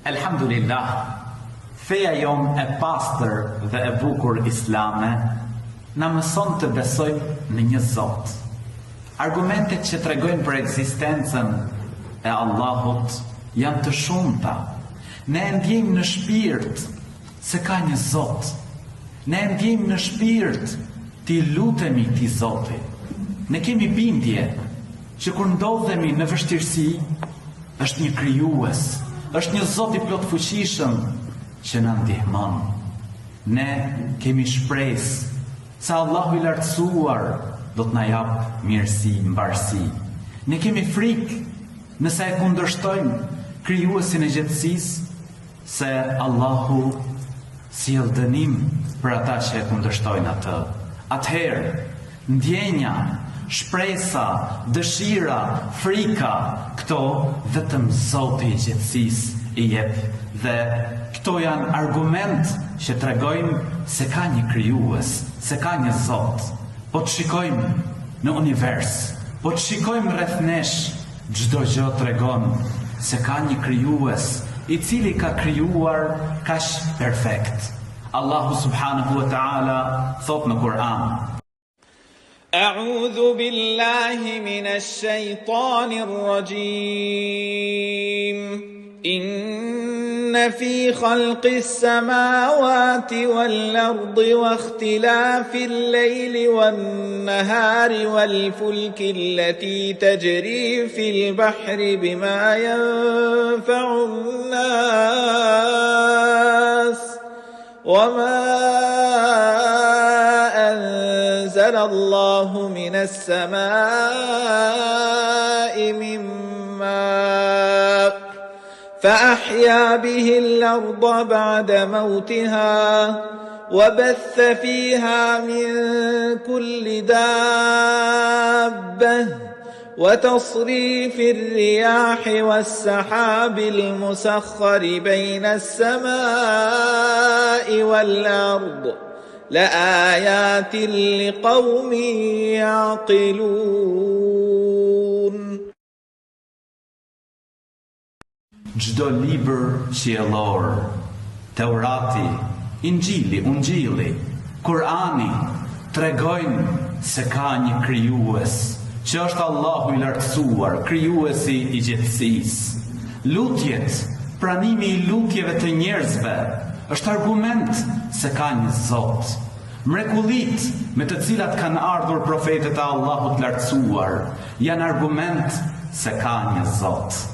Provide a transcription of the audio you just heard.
Elhamdulillah, feja jon e pastër dhe e bukur islame na mëson të besojmë në një Zot. Argumentet që tregojnë për ekzistencën e Allahut janë të shumta. Ne e ndjejmë në shpirt se ka një Zot. Ne e ndjejmë në shpirt t'i lutemi t'i Zotit. Ne kemi bindje që kur ndodhemi në vështirësi, është një krijues, është një Zot i plot fuqishëm që na ndihmon. Ne kemi shpresë se Allahu i lartësuar do të na jap mirësi, mbarësi. Ne kemi frikë nëse e kundërshtojmë krijuesin e gjithësisë, se Allahu sjell dënim për ata që e kundërshtojnë atë. Atëherë, ndjenja, shpresa, dëshira, frika, këto vetëm Zoti i gjithësisë i jep, dhe këto janë argument që tregojnë se ka një krijues, se ka një Zot. Po të shikojmë në univers, po të shikojmë rreth nesh, çdo gjë tregon se ka një krijues i cili ka krijuar kaq perfekt. Allahu subhanahu wa ta'ala thot në Kur'an: أعوذ بالله من الشيطان الرجيم إن في خلق السماوات والأرض واختلاف الليل والنهار والفلك التي تجري في البحر بما ينفع الناس وما أنزل الله من السماء من ماء فأحيا به الأرض بعد موتها وبث فيها من كل دابة وتصريف الرياح والسحاب المسخر بين السماء والأرض لآيات لقوم يعقلون. Çdo libër qiellor, Teurati, Injili, Ungjilli, Kur'ani tregojnë se ka një krijues, që është Allahu i lartësuar, krijuesi i gjithësisë. Lutjet, pranimi i lutjeve të njerëzve është argument se ka një Zot. Mrekullit me të cilat kanë ardhur profetët e Allahut lartësuar janë argument se ka një Zot.